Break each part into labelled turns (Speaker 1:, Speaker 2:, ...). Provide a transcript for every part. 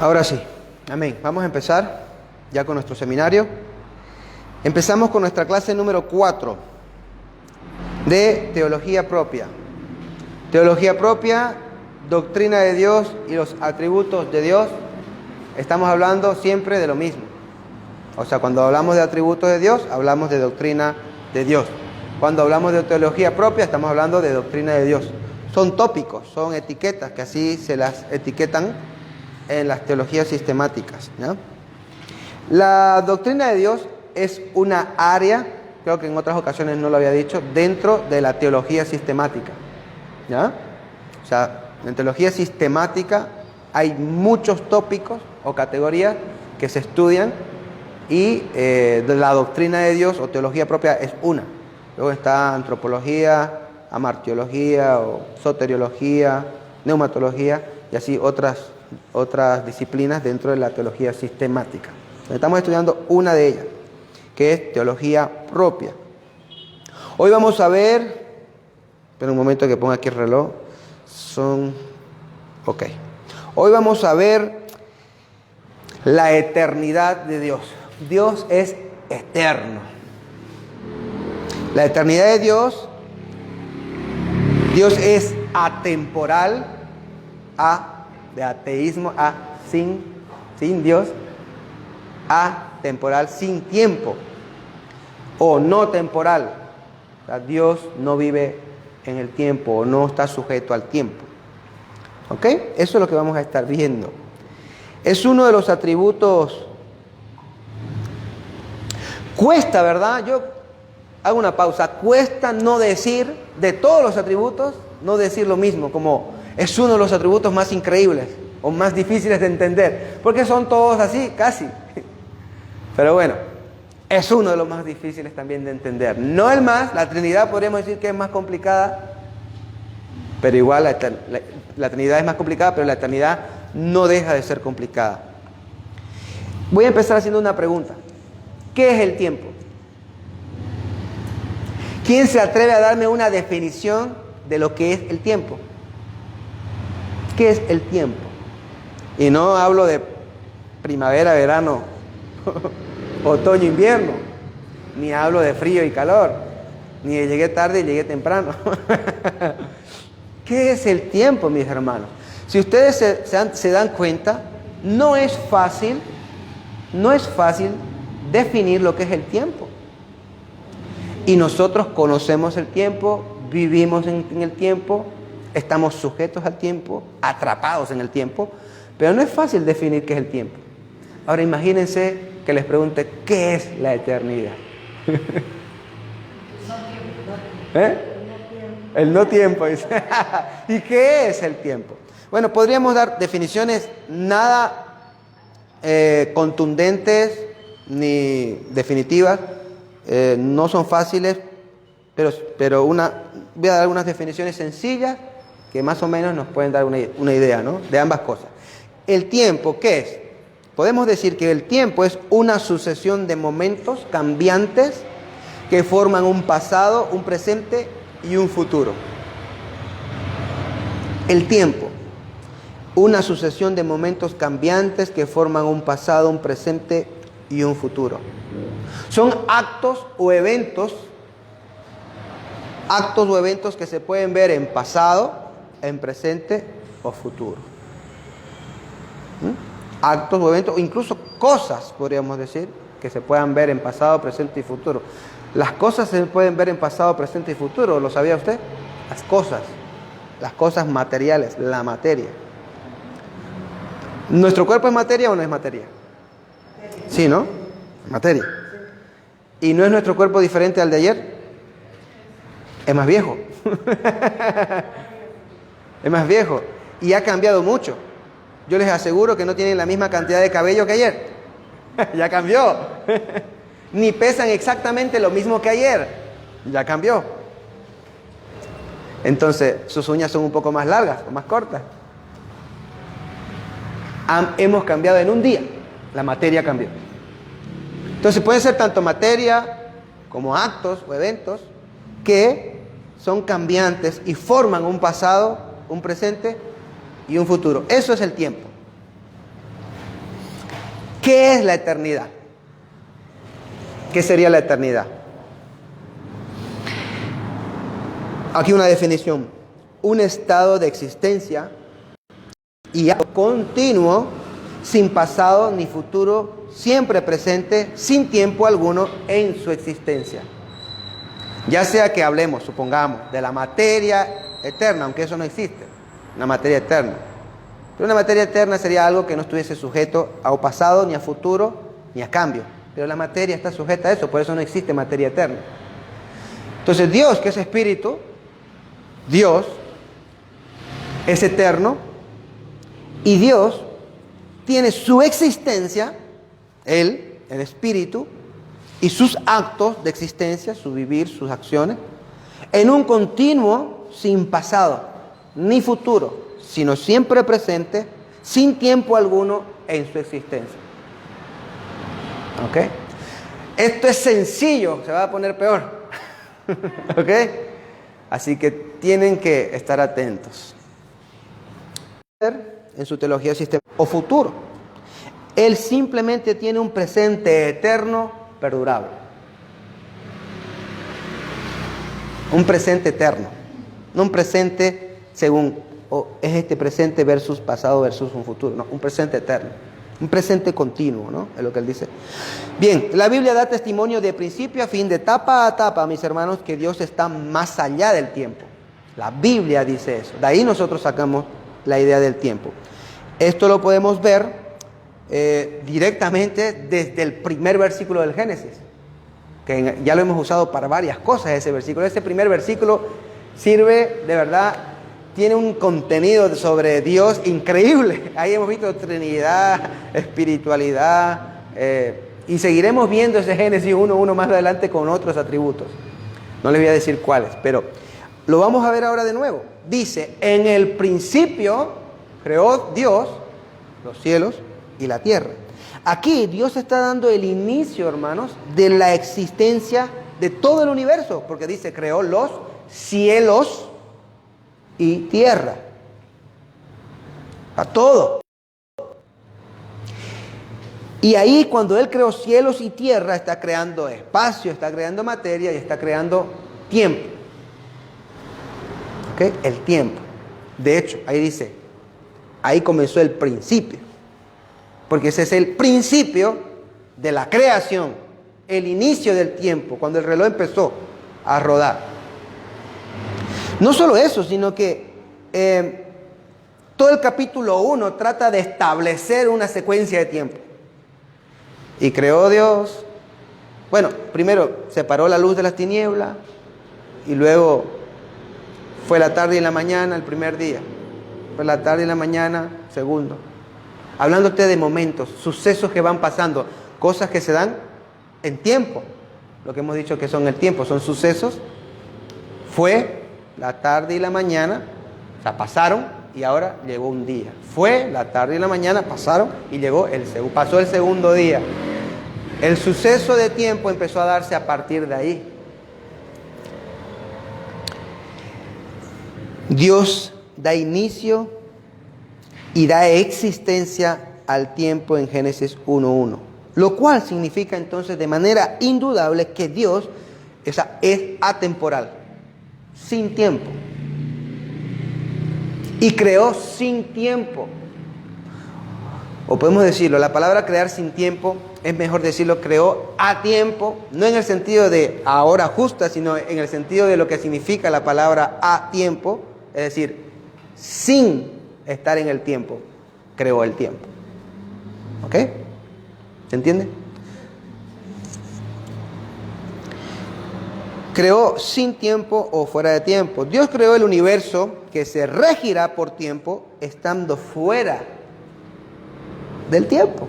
Speaker 1: Ahora sí, amén. Vamos a empezar ya con nuestro seminario. Empezamos con nuestra clase número 4 de Teología Propia. Teología Propia, doctrina de Dios y los atributos de Dios. Estamos hablando siempre de lo mismo. O sea, cuando hablamos de atributos de Dios, hablamos de doctrina de Dios. Cuando hablamos de teología propia, estamos hablando de doctrina de Dios. Son tópicos, son etiquetas, que así se las etiquetan en las teologías sistemáticas, ¿ya? La doctrina de Dios es una área, creo que en otras ocasiones no lo había dicho, dentro de la teología sistemática, ¿ya? O sea, en teología sistemática hay muchos tópicos o categorías que se estudian y la doctrina de Dios o teología propia es una. Luego está antropología, amartiología o soteriología, neumatología y así otras disciplinas dentro de la teología sistemática. Estamos estudiando una de ellas, que es teología propia. Hoy vamos a ver, espera un momento que ponga aquí el reloj, ok. Hoy vamos a ver la eternidad de Dios. Dios es eterno. La eternidad de Dios es atemporal, de ateísmo, sin Dios, atemporal, sin tiempo, o no temporal. O sea, Dios no vive en el tiempo o no está sujeto al tiempo. ¿Ok? Eso es lo que vamos a estar viendo. Es uno de los atributos. Cuesta, ¿verdad? Yo hago una pausa. Cuesta no decir, de todos los atributos, no decir lo mismo, como es uno de los atributos más increíbles o más difíciles de entender, porque son todos así, casi. Pero bueno, es uno de los más difíciles también de entender. No el más, la Trinidad podríamos decir que es más complicada, pero igual la Trinidad es más complicada, pero la eternidad no deja de ser complicada. Voy a empezar haciendo una pregunta. ¿Qué es el tiempo? ¿Quién se atreve a darme una definición de lo que es el tiempo? ¿Qué es el tiempo? Y no hablo de primavera, verano, otoño, invierno, ni hablo de frío y calor, ni de llegué tarde y llegué temprano. ¿Qué es el tiempo, mis hermanos? Si ustedes se dan cuenta, no es fácil definir lo que es el tiempo. Y nosotros conocemos el tiempo, vivimos en el tiempo, estamos sujetos al tiempo, atrapados en el tiempo, pero no es fácil definir qué es el tiempo. Ahora imagínense que les pregunte, ¿qué es la eternidad? El no tiempo, dice. ¿Y qué es el tiempo? Bueno, podríamos dar definiciones nada contundentes ni definitivas. No son fáciles, pero voy a dar algunas definiciones sencillas que más o menos nos pueden dar una idea, ¿no?, de ambas cosas. El tiempo, ¿qué es? Podemos decir que el tiempo es una sucesión de momentos cambiantes que forman un pasado, un presente y un futuro. El tiempo, una sucesión de momentos cambiantes que forman un pasado, un presente y un futuro. Son actos o eventos que se pueden ver en pasado, en presente o futuro. Actos o eventos, o incluso cosas, podríamos decir, que se puedan ver en pasado, presente y futuro. Las cosas se pueden ver en pasado, presente y futuro, ¿lo sabía usted? Las cosas materiales, la materia. ¿Nuestro cuerpo es materia o no es materia? Sí, ¿no? Materia. ¿Y no es nuestro cuerpo diferente al de ayer? Es más viejo. Es más viejo. Y ha cambiado mucho. Yo les aseguro que no tienen la misma cantidad de cabello que ayer. Ya cambió. Ni pesan exactamente lo mismo que ayer. Ya cambió. Entonces, sus uñas son un poco más largas o más cortas. Hemos cambiado en un día. La materia cambió. Entonces pueden ser tanto materia como actos o eventos que son cambiantes y forman un pasado, un presente y un futuro. Eso es el tiempo. ¿Qué es la eternidad? ¿Qué sería la eternidad? Aquí una definición. Un estado de existencia y acto continuo, sin pasado ni futuro, siempre presente, sin tiempo alguno en su existencia. Ya sea que hablemos, supongamos, de la materia eterna, aunque eso no existe, una materia eterna. Pero una materia eterna sería algo que no estuviese sujeto a pasado, ni a futuro, ni a cambio. Pero la materia está sujeta a eso, por eso no existe materia eterna. Entonces Dios, que es espíritu, Dios es eterno, y Dios tiene su existencia, Él, el espíritu, y sus actos de existencia, su vivir, sus acciones, en un continuo sin pasado ni futuro, sino siempre presente, sin tiempo alguno en su existencia. ¿Ok? Esto es sencillo, se va a poner peor. ¿Ok? Así que tienen que estar atentos. En su teología sistémica o futuro, Él simplemente tiene un presente eterno, perdurable. Un presente eterno, no un presente según, es este presente versus pasado versus un futuro, no, un presente eterno, un presente continuo, ¿no? Es lo que Él dice. Bien, la Biblia da testimonio de principio a fin, de etapa a etapa, mis hermanos, que Dios está más allá del tiempo. La Biblia dice eso, de ahí nosotros sacamos la idea del tiempo. Esto lo podemos ver directamente desde el primer versículo del Génesis, que ya lo hemos usado para varias cosas ese versículo. Ese primer versículo sirve, de verdad, tiene un contenido sobre Dios increíble. Ahí hemos visto Trinidad, espiritualidad, y seguiremos viendo ese Génesis 1:1 más adelante con otros atributos. No les voy a decir cuáles, pero lo vamos a ver ahora de nuevo. Dice, en el principio creó Dios los cielos y la tierra. Aquí Dios está dando el inicio, hermanos, de la existencia de todo el universo, porque dice, creó los cielos y tierra. A todo. Y ahí cuando Él creó cielos y tierra, está creando espacio, está creando materia y está creando tiempo. ¿Ok? El tiempo. De hecho, ahí dice, ahí comenzó el principio. Porque ese es el principio de la creación, el inicio del tiempo, cuando el reloj empezó a rodar. No solo eso, sino que todo el capítulo 1 trata de establecer una secuencia de tiempo. Y creó Dios, bueno, primero separó la luz de las tinieblas y luego fue la tarde y la mañana el primer día, fue la tarde y la mañana segundo. Hablándote de momentos, sucesos que van pasando, cosas que se dan en tiempo. Lo que hemos dicho que son el tiempo, son sucesos. Fue la tarde y la mañana, o sea, pasaron y ahora llegó un día. Fue la tarde y la mañana, pasaron y pasó el segundo día. El suceso de tiempo empezó a darse a partir de ahí. Dios da inicio y da existencia al tiempo en Génesis 1:1. Lo cual significa entonces de manera indudable que Dios es atemporal, sin tiempo. Y creó sin tiempo. O podemos decirlo, la palabra crear sin tiempo, es mejor decirlo, creó a tiempo, no en el sentido de a hora justa, sino en el sentido de lo que significa la palabra a tiempo, es decir, sin estar en el tiempo, creó el tiempo. ¿Ok? ¿Se entiende? Creó sin tiempo o fuera de tiempo. Dios creó el universo que se regirá por tiempo estando fuera del tiempo.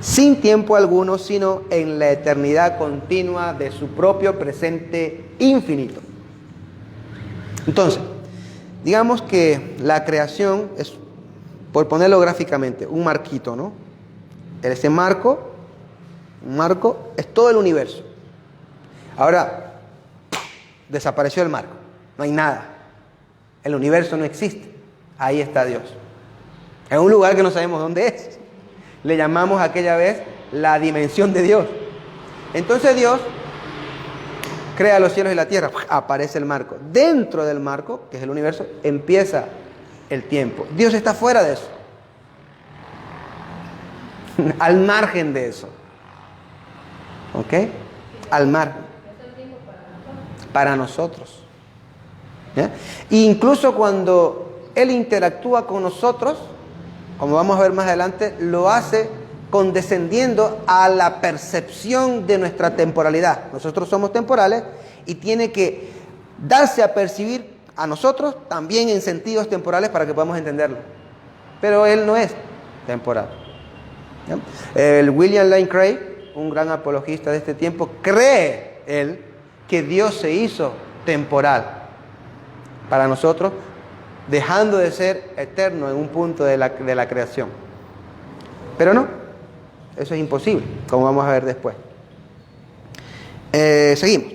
Speaker 1: Sin tiempo alguno, sino en la eternidad continua de su propio presente infinito. Entonces, digamos que la creación es, por ponerlo gráficamente, un marquito, ¿no? Ese marco, un marco, es todo el universo. Ahora, desapareció el marco, no hay nada. El universo no existe. Ahí está Dios. En un lugar que no sabemos dónde es. Le llamamos aquella vez la dimensión de Dios. Entonces Dios crea los cielos y la tierra, aparece el marco. Dentro del marco, que es el universo, empieza el tiempo. Dios está fuera de eso. Al margen de eso. ¿Ok? Al margen. Para nosotros. ¿Ya? Incluso cuando Él interactúa con nosotros, como vamos a ver más adelante, lo hace condescendiendo a la percepción de nuestra temporalidad. Nosotros somos temporales y tiene que darse a percibir a nosotros también en sentidos temporales para que podamos entenderlo. Pero Él no es temporal. ¿Ya? El William Lane Craig, un gran apologista de este tiempo, cree él que Dios se hizo temporal para nosotros, dejando de ser eterno en un punto de la creación. Pero no, eso es imposible, como vamos a ver después. Seguimos.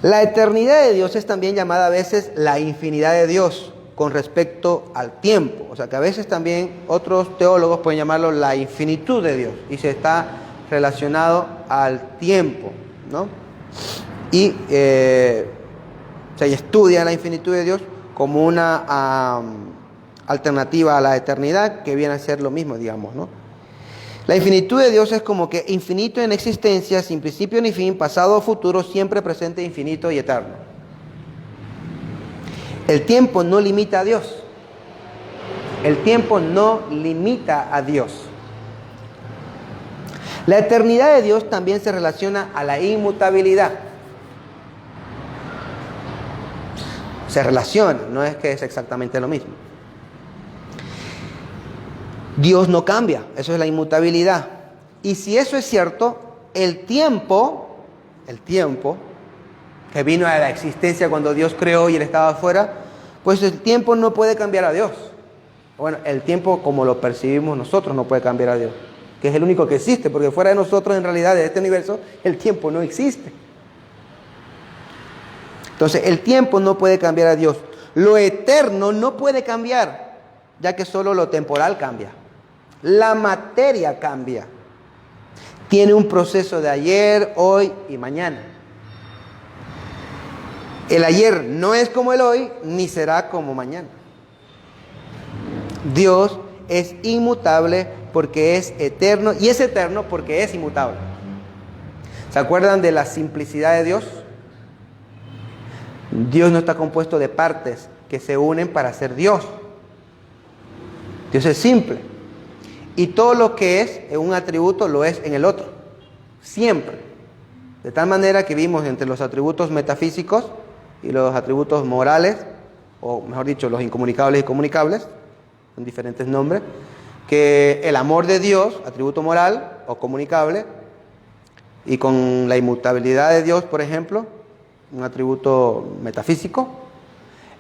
Speaker 1: La eternidad de Dios es también llamada a veces la infinidad de Dios con respecto al tiempo. O sea que a veces también otros teólogos pueden llamarlo la infinitud de Dios y se está relacionado al tiempo, ¿no? Y se estudia la infinitud de Dios como una alternativa a la eternidad, que viene a ser lo mismo, digamos, ¿no? La infinitud de Dios es como que infinito en existencia, sin principio ni fin, pasado o futuro, siempre presente, infinito y eterno. El tiempo no limita a Dios. El tiempo no limita a Dios. La eternidad de Dios también se relaciona a la inmutabilidad. Se relaciona, no es que es exactamente lo mismo. Dios no cambia, eso es la inmutabilidad. Y si eso es cierto, el tiempo que vino a la existencia cuando Dios creó y Él estaba afuera, pues el tiempo no puede cambiar a Dios. Bueno, el tiempo como lo percibimos nosotros no puede cambiar a Dios, que es el único que existe, porque fuera de nosotros en realidad de este universo el tiempo no existe. Entonces el tiempo no puede cambiar a Dios. Lo eterno no puede cambiar, ya que solo lo temporal cambia. La materia cambia. Tiene un proceso de ayer, hoy y mañana. El ayer no es como el hoy, ni será como mañana. Dios es inmutable porque es eterno, y es eterno porque es inmutable. ¿Se acuerdan de la simplicidad de Dios? Dios no está compuesto de partes que se unen para ser Dios. Dios es simple. Y todo lo que es en un atributo lo es en el otro. Siempre. De tal manera que vimos entre los atributos metafísicos y los atributos morales, o mejor dicho, los incomunicables y comunicables, con diferentes nombres, que el amor de Dios, atributo moral o comunicable, y con la inmutabilidad de Dios, por ejemplo, un atributo metafísico,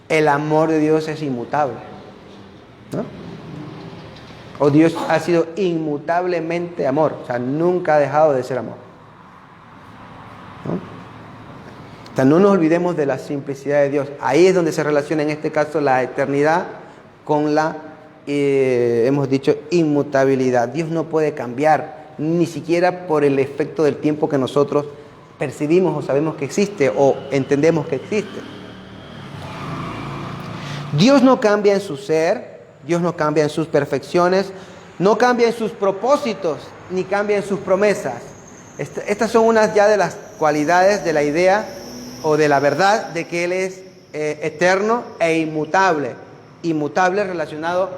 Speaker 1: el amor de Dios es inmutable, ¿no? O Dios ha sido inmutablemente amor, o sea, nunca ha dejado de ser amor, ¿no? O sea, no nos olvidemos de la simplicidad de Dios. Ahí es donde se relaciona en este caso la eternidad con la, hemos dicho, inmutabilidad. Dios no puede cambiar, ni siquiera por el efecto del tiempo que nosotros percibimos o sabemos que existe o entendemos que existe. Dios no cambia en su ser, Dios no cambia en sus perfecciones, no cambia en sus propósitos, ni cambia en sus promesas. Estas son unas ya de las cualidades de la idea o de la verdad de que Él es eterno e inmutable. Inmutable relacionado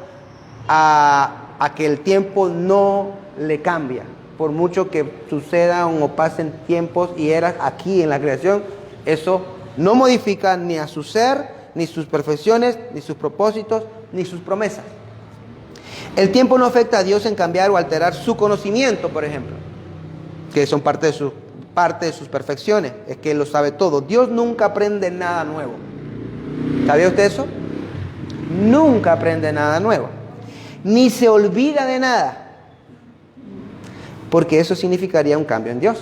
Speaker 1: a que el tiempo no le cambia. Por mucho que sucedan o pasen tiempos y eras aquí en la creación, eso no modifica ni a su ser, ni sus perfecciones, ni sus propósitos, ni sus promesas. El tiempo no afecta a Dios en cambiar o alterar su conocimiento, por ejemplo, que son parte de sus perfecciones, es que Él lo sabe todo. Dios nunca aprende nada nuevo. ¿Sabía usted eso? Nunca aprende nada nuevo. Ni se olvida de nada. Porque eso significaría un cambio en Dios.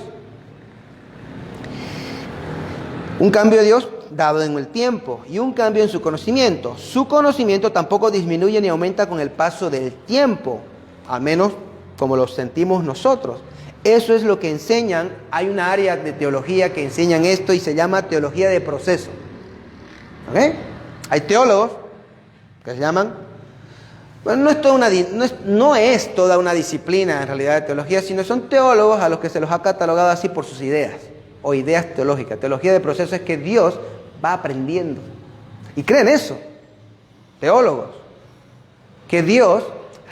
Speaker 1: Un cambio de Dios dado en el tiempo y un cambio en su conocimiento. Su conocimiento tampoco disminuye ni aumenta con el paso del tiempo. al menos como lo sentimos nosotros. Eso es lo que enseñan. Hay una área de teología que enseñan esto y se llama teología de proceso. ¿Ok? Hay teólogos que se llaman, bueno, no es toda una disciplina en realidad de teología, sino son teólogos a los que se los ha catalogado así por sus ideas, o ideas teológicas. Teología de proceso es que Dios va aprendiendo. Y creen eso, teólogos, que Dios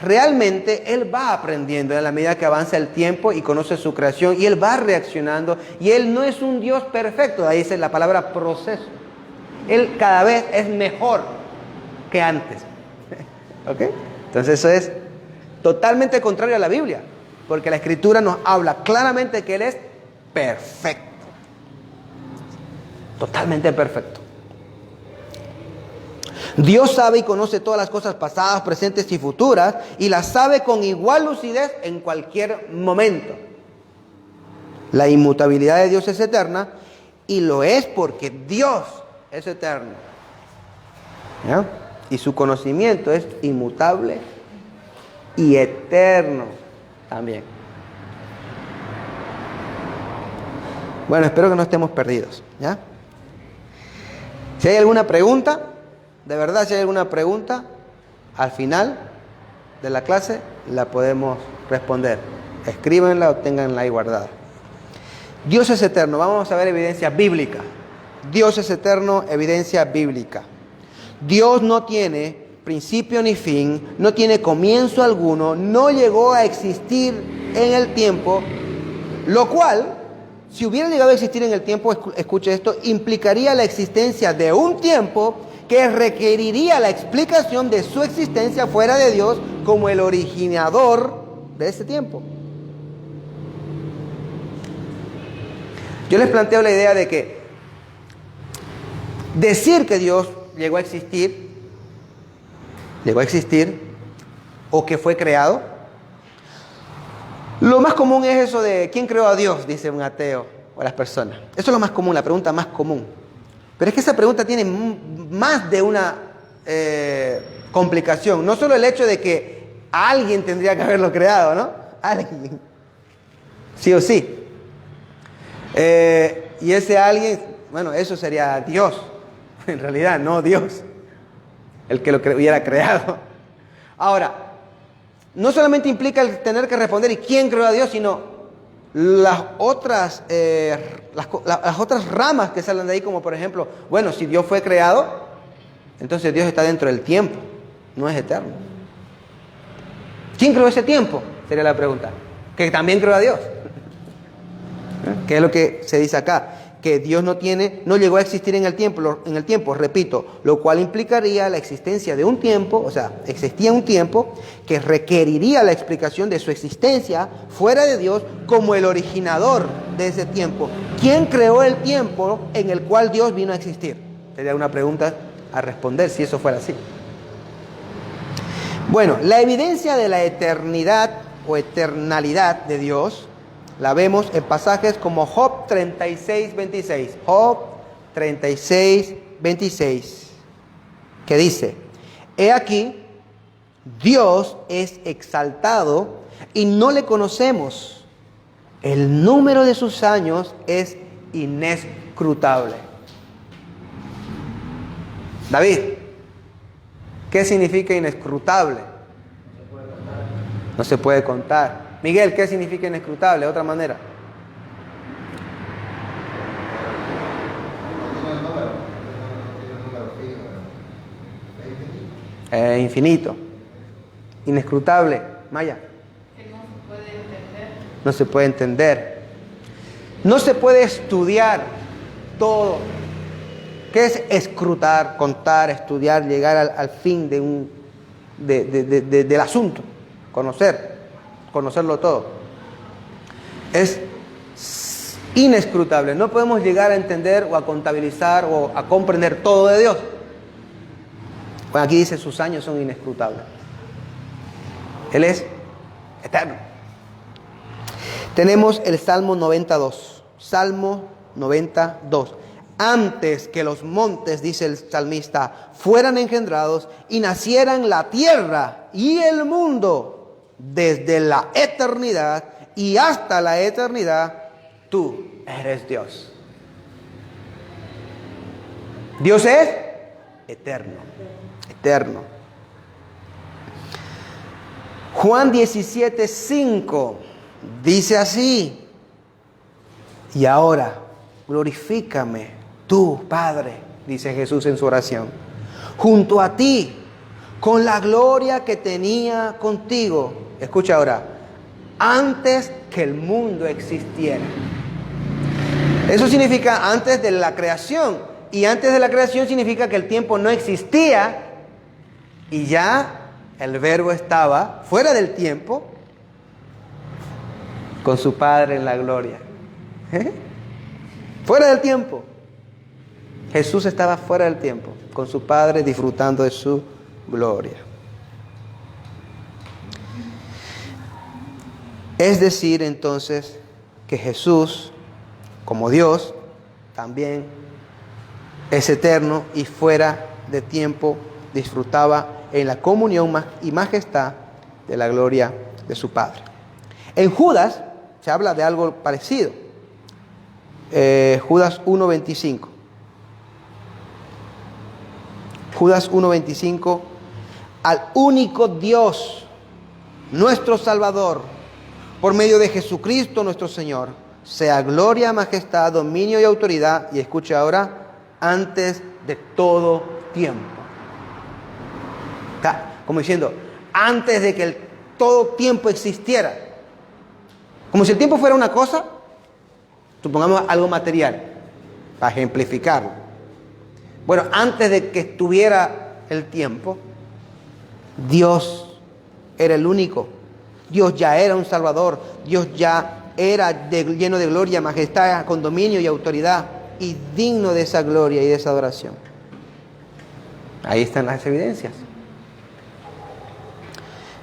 Speaker 1: realmente, Él va aprendiendo en la medida que avanza el tiempo y conoce su creación, y Él va reaccionando, y Él no es un Dios perfecto, ahí dice la palabra proceso. Él cada vez es mejor que antes. ¿Ok? Entonces eso es totalmente contrario a la Biblia, porque la Escritura nos habla claramente que Él es perfecto. Totalmente perfecto. Dios sabe y conoce todas las cosas pasadas, presentes y futuras, y las sabe con igual lucidez en cualquier momento. La inmutabilidad de Dios es eterna, y lo es porque Dios es eterno. ¿Ya? Y su conocimiento es inmutable y eterno también. Bueno, espero que no estemos perdidos, ¿ya? Si hay alguna pregunta, de verdad, si hay alguna pregunta, al final de la clase la podemos responder. Escríbenla o ténganla ahí guardada. Dios es eterno. Vamos a ver evidencia bíblica. Dios es eterno, evidencia bíblica. Dios no tiene principio ni fin, no tiene comienzo alguno, no llegó a existir en el tiempo, lo cual, si hubiera llegado a existir en el tiempo, escuche esto, implicaría la existencia de un tiempo que requeriría la explicación de su existencia fuera de Dios como el originador de ese tiempo. Yo les planteo la idea de que decir que Dios llegó a existir o que fue creado, lo más común es eso de ¿quién creó a Dios?, dice un ateo o las personas. Eso es lo más común, la pregunta más común. Pero es que esa pregunta tiene más de una complicación. No solo el hecho de que alguien tendría que haberlo creado, ¿no? Alguien. Sí o sí. Y ese alguien, bueno, eso sería Dios. En realidad, no Dios, el que lo hubiera creado. Ahora, no solamente implica el tener que responder ¿y quién creó a Dios?, sino las otras ramas que salen de ahí, como por ejemplo, bueno, si Dios fue creado, entonces Dios está dentro del tiempo, no es eterno. ¿Quién creó ese tiempo?, sería la pregunta. Que también creó a Dios. ¿Qué es lo que se dice acá? Que Dios no llegó a existir en el tiempo, repito, lo cual implicaría la existencia de un tiempo, o sea, existía un tiempo que requeriría la explicación de su existencia fuera de Dios como el originador de ese tiempo. ¿Quién creó el tiempo en el cual Dios vino a existir? Sería una pregunta a responder si eso fuera así. Bueno, la evidencia de la eternidad o eternalidad de Dios la vemos en pasajes como Job 36:26. Job 36:26, que dice: he aquí, Dios es exaltado y no le conocemos. El número de sus años es inescrutable. David, ¿qué significa inescrutable? No se puede contar. Miguel, ¿qué significa inescrutable? De otra manera. Infinito. Inescrutable. Maya.
Speaker 2: Que no se puede entender.
Speaker 1: No se puede entender. No se puede estudiar todo. ¿Qué es escrutar, contar, estudiar, llegar al fin del asunto? Conocerlo todo. Es inescrutable. No podemos llegar a entender o a contabilizar o a comprender todo de Dios. Bueno, aquí dice sus años son inescrutables. Él es eterno. Tenemos el Salmo 92. Salmo 92. Antes que los montes, dice el salmista, fueran engendrados y nacieran la tierra y el mundo, desde la eternidad y hasta la eternidad, tú eres Dios. Dios es eterno, eterno. Juan 17:5 dice así: y ahora glorifícame tú, Padre, dice Jesús en su oración, junto a ti, con la gloria que tenía contigo. Escucha ahora, antes que el mundo existiera. Eso significa antes de la creación. Y antes de la creación significa que el tiempo no existía y ya el Verbo estaba fuera del tiempo con su Padre en la gloria. Fuera del tiempo. Jesús estaba fuera del tiempo con su Padre disfrutando de su gloria. Es decir, entonces, que Jesús, como Dios, también es eterno y fuera de tiempo disfrutaba en la comunión y majestad de la gloria de su Padre. En Judas se habla de algo parecido. Judas 1:25. Judas 1:25. Al único Dios, nuestro Salvador, por medio de Jesucristo nuestro Señor, sea gloria, majestad, dominio y autoridad. Y escucha ahora, antes de todo tiempo. Está como diciendo, antes de que todo tiempo existiera. Como si el tiempo fuera una cosa, supongamos algo material, para ejemplificarlo. Bueno, antes de que estuviera el tiempo, Dios era el único. Dios ya era un Salvador. Dios ya era lleno de gloria, majestad, con dominio y autoridad, y digno de esa gloria y de esa adoración. Ahí están las evidencias.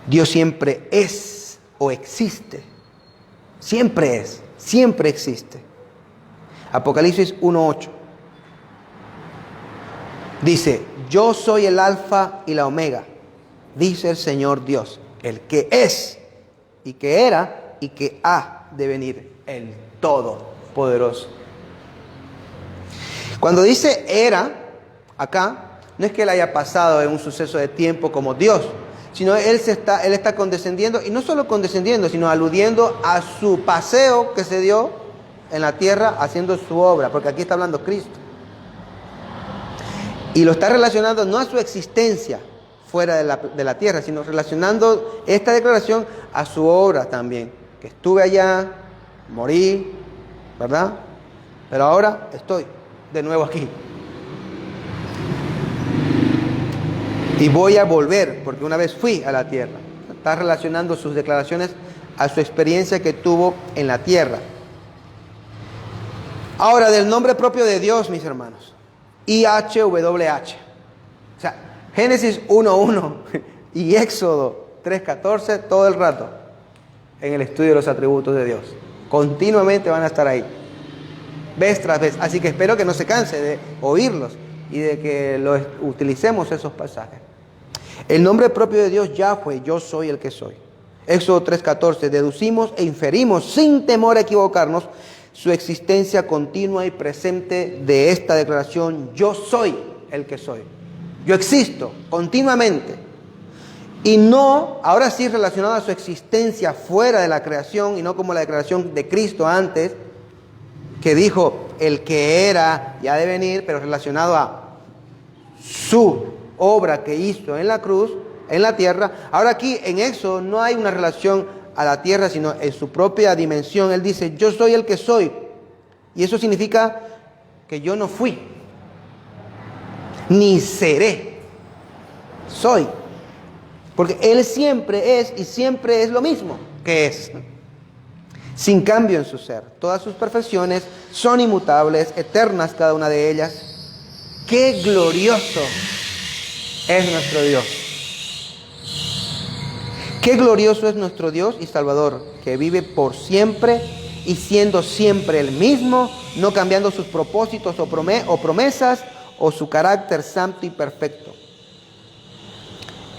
Speaker 1: Dios siempre es o existe. Siempre es, siempre existe. Apocalipsis 1:8 dice: yo soy el alfa y la omega, dice el Señor Dios, el que es y que era y que ha de venir, el Todopoderoso. Cuando dice era, acá, no es que él haya pasado en un suceso de tiempo como Dios, sino él está condescendiendo, y no solo condescendiendo, sino aludiendo a su paseo que se dio en la tierra haciendo su obra, porque aquí está hablando Cristo. Y lo está relacionando no a su existencia fuera de la tierra, sino relacionando esta declaración a su obra también. Que estuve allá, morí, ¿verdad? Pero ahora estoy de nuevo aquí. Y voy a volver, porque una vez fui a la tierra. Está relacionando sus declaraciones a su experiencia que tuvo en la tierra. Ahora, del nombre propio de Dios, mis hermanos. IHWH. O sea, Génesis 1:1 y Éxodo 3:14, todo el rato en el estudio de los atributos de Dios. Continuamente van a estar ahí, vez tras vez. Así que espero que no se canse de oírlos y de que utilicemos esos pasajes. El nombre propio de Dios, Yahweh, yo soy el que soy. Éxodo 3:14, deducimos e inferimos sin temor a equivocarnos su existencia continua y presente de esta declaración: yo soy el que soy. Yo existo continuamente. Y no, ahora sí relacionado a su existencia fuera de la creación, y no como la declaración de Cristo antes, que dijo el que era y ha de venir, pero relacionado a su obra que hizo en la cruz, en la tierra. Ahora aquí en Éxodo no hay una relación a la tierra, sino en su propia dimensión. Él dice: yo soy el que soy. Y eso significa que yo no fui, ni seré. Soy. Porque Él siempre es y siempre es lo mismo que es. Sin cambio en su ser. Todas sus perfecciones son inmutables, eternas cada una de ellas. ¡Qué glorioso es nuestro Dios! ¡Qué glorioso es nuestro Dios y Salvador, que vive por siempre y siendo siempre el mismo, no cambiando sus propósitos o promesas o su carácter santo y perfecto!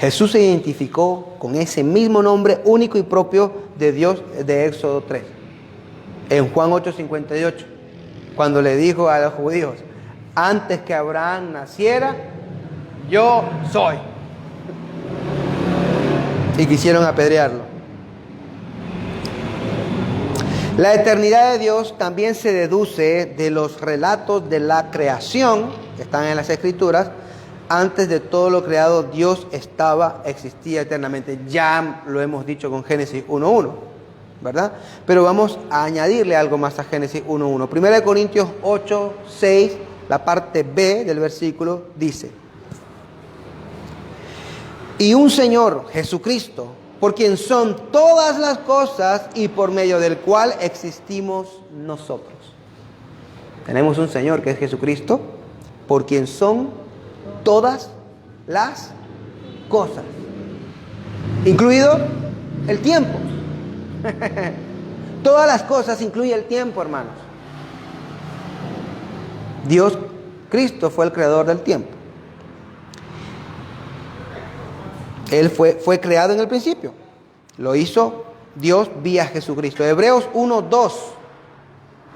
Speaker 1: Jesús se identificó con ese mismo nombre único y propio de Dios de Éxodo 3. En Juan 8:58, cuando le dijo a los judíos, antes que Abraham naciera, yo soy. Y quisieron apedrearlo. La eternidad de Dios también se deduce de los relatos de la creación, que están en las Escrituras. Antes de todo lo creado, Dios existía eternamente. Ya lo hemos dicho con Génesis 1:1, ¿verdad? Pero vamos a añadirle algo más a Génesis 1:1. 1 Corintios 8:6, la parte B del versículo, dice: y un Señor, Jesucristo, por quien son todas las cosas y por medio del cual existimos nosotros. Tenemos un Señor que es Jesucristo, por quien son todas las cosas, incluido el tiempo. Todas las cosas incluye el tiempo, hermanos. Dios, Cristo, fue el creador del tiempo. Él fue creado en el principio. Lo hizo Dios vía Jesucristo. Hebreos 1:2,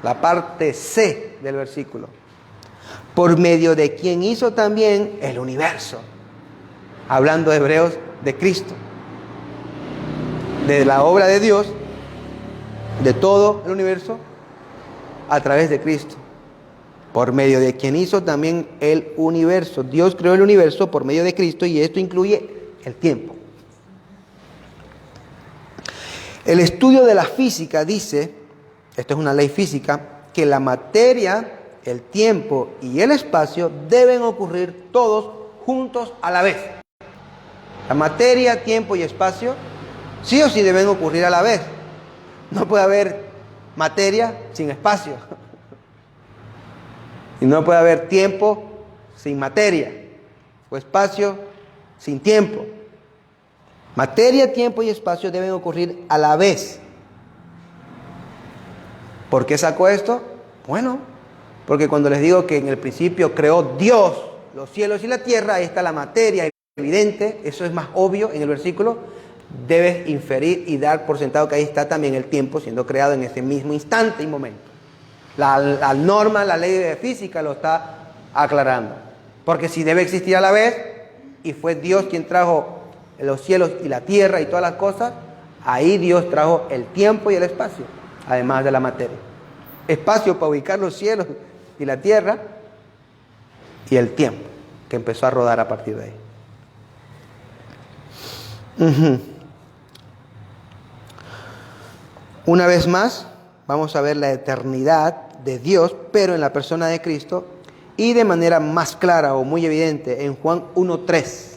Speaker 1: la parte C del versículo. Por medio de quien hizo también el universo. Hablando de Hebreos, de Cristo. De la obra de Dios, de todo el universo, a través de Cristo. Por medio de quien hizo también el universo. Dios creó el universo por medio de Cristo y esto incluye el tiempo. El estudio de la física dice, esto es una ley física, que la materia, el tiempo y el espacio deben ocurrir todos juntos a la vez. La materia, tiempo y espacio sí o sí deben ocurrir a la vez. No puede haber materia sin espacio. Y no puede haber tiempo sin materia. O espacio sin tiempo. Materia, tiempo y espacio deben ocurrir a la vez. ¿Por qué sacó esto? Bueno, porque cuando les digo que en el principio creó Dios los cielos y la tierra, ahí está la materia evidente, eso es más obvio en el versículo. Debes inferir y dar por sentado que ahí está también el tiempo siendo creado en ese mismo instante y momento. La norma, la ley de física lo está aclarando. Porque si debe existir a la vez, y fue Dios quien trajo los cielos y la tierra y todas las cosas, ahí Dios trajo el tiempo y el espacio, además de la materia. Espacio para ubicar los cielos y la tierra, y el tiempo, que empezó a rodar a partir de ahí. Una vez más, vamos a ver la eternidad de Dios, pero en la persona de Cristo, y de manera más clara o muy evidente en Juan 1:3.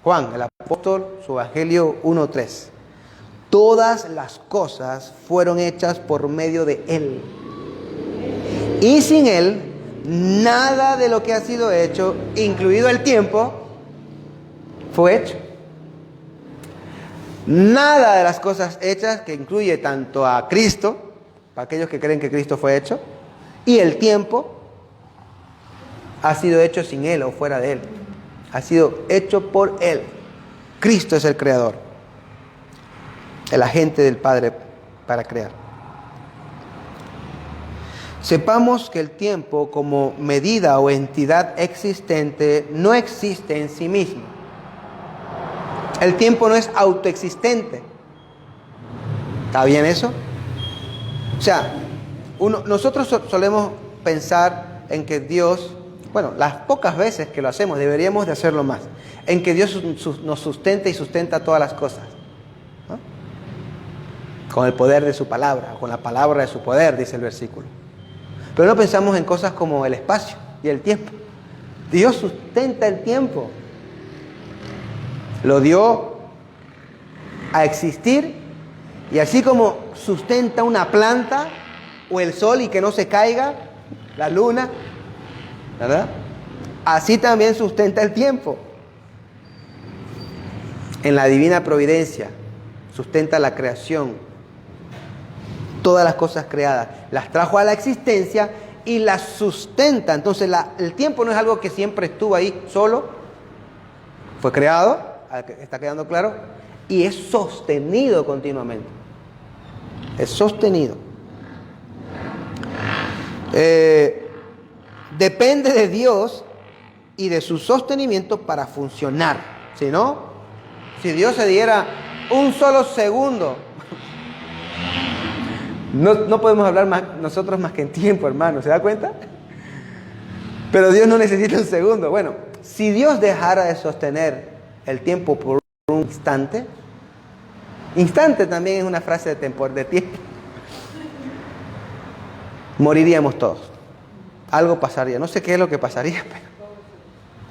Speaker 1: Juan, el apóstol, su evangelio 1:3. Todas las cosas fueron hechas por medio de Él. Y sin Él, nada de lo que ha sido hecho, incluido el tiempo, fue hecho. Nada de las cosas hechas, que incluye tanto a Cristo, para aquellos que creen que Cristo fue hecho, y el tiempo, ha sido hecho sin Él o fuera de Él. Ha sido hecho por Él. Cristo es el creador, el agente del Padre para crear. Sepamos que el tiempo como medida o entidad existente no existe en sí mismo. El tiempo no es autoexistente. ¿Está bien eso? O sea, nosotros solemos pensar en que Dios, bueno, las pocas veces que lo hacemos, deberíamos de hacerlo más, en que Dios nos sustenta y sustenta todas las cosas, ¿no? Con el poder de su palabra, con la palabra de su poder, dice el versículo. Pero no pensamos en cosas como el espacio y el tiempo. Dios sustenta el tiempo. Lo dio a existir, y así como sustenta una planta o el sol y que no se caiga, la luna, ¿verdad? Así también sustenta el tiempo. En la divina providencia sustenta la creación. Todas las cosas creadas las trajo a la existencia y las sustenta. Entonces el tiempo no es algo que siempre estuvo ahí solo. Fue creado ¿Está quedando claro? Y es sostenido continuamente. Es sostenido. Depende de Dios y de su sostenimiento para funcionar. Si no, si Dios se diera un solo segundo, no podemos hablar nosotros más que en tiempo, hermano. ¿Se da cuenta? Pero Dios no necesita un segundo. Bueno, si Dios dejara de sostener el tiempo por un instante, instante también es una frase de tiempo, moriríamos todos. Algo pasaría. No sé qué es lo que pasaría, pero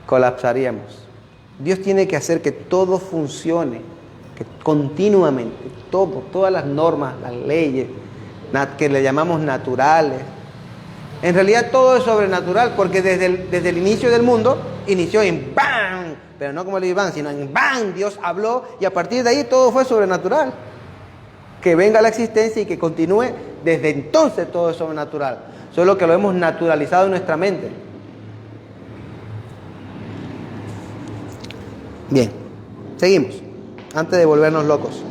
Speaker 1: colapsaríamos. Dios tiene que hacer que todo funcione, que continuamente, todas las normas, las leyes, que le llamamos naturales. En realidad todo es sobrenatural, porque desde el inicio del mundo, inició en ¡bam! Pero no como el Big Bang, sino en ¡bam! Dios habló y a partir de ahí todo fue sobrenatural. Que venga la existencia y que continúe, desde entonces todo es sobrenatural. Solo que lo hemos naturalizado en nuestra mente. Bien, seguimos, antes de volvernos locos.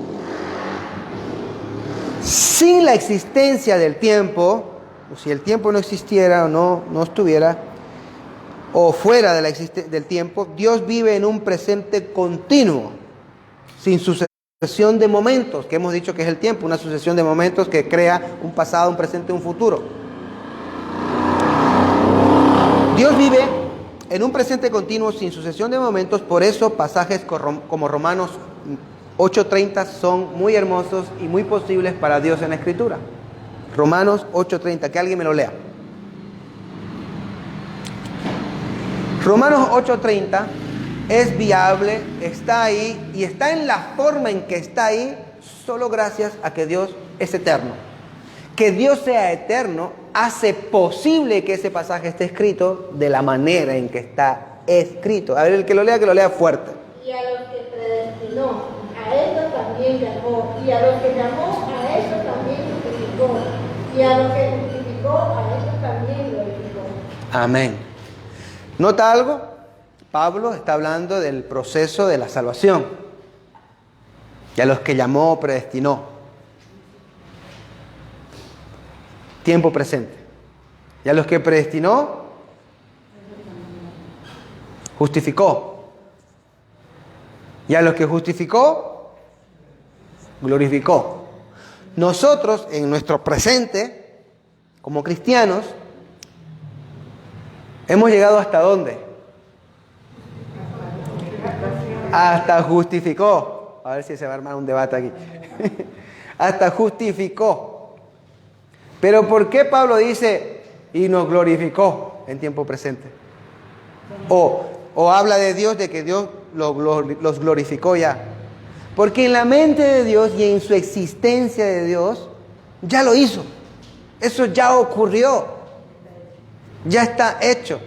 Speaker 1: Sin la existencia del tiempo, o si el tiempo no existiera o no estuviera, o fuera del tiempo, Dios vive en un presente continuo, sin sucesión de momentos, que hemos dicho que es el tiempo, una sucesión de momentos que crea un pasado, un presente y un futuro. Dios vive en un presente continuo, sin sucesión de momentos, por eso pasajes como Romanos 8:30 son muy hermosos y muy posibles para Dios en la Escritura. Romanos 8:30, que alguien me lo lea. Romanos 8:30 es viable, está ahí y está en la forma en que está ahí solo gracias a que Dios es eterno. Que Dios sea eterno hace posible que ese pasaje esté escrito de la manera en que está escrito. A ver, el que lo lea fuerte.
Speaker 3: Y a los que predestinó, a estos también llamó, y a los que llamó, a estos también justificó, y a los que justificó, a estos también glorificó.
Speaker 1: Amén. ¿Nota algo? Pablo está hablando del proceso de la salvación. Y a los que llamó, predestinó. Tiempo presente. Y a los que predestinó, justificó. Y a los que justificó, glorificó. Nosotros, en nuestro presente, como cristianos, hemos llegado ¿hasta dónde? Hasta justificó. A ver si se va a armar un debate aquí. Hasta justificó. Pero ¿por qué Pablo dice y nos glorificó en tiempo presente? O habla de Dios, de que Dios los glorificó ya. Porque en la mente de Dios y en su existencia de Dios, ya lo hizo. Eso ya ocurrió. Ya está hecho.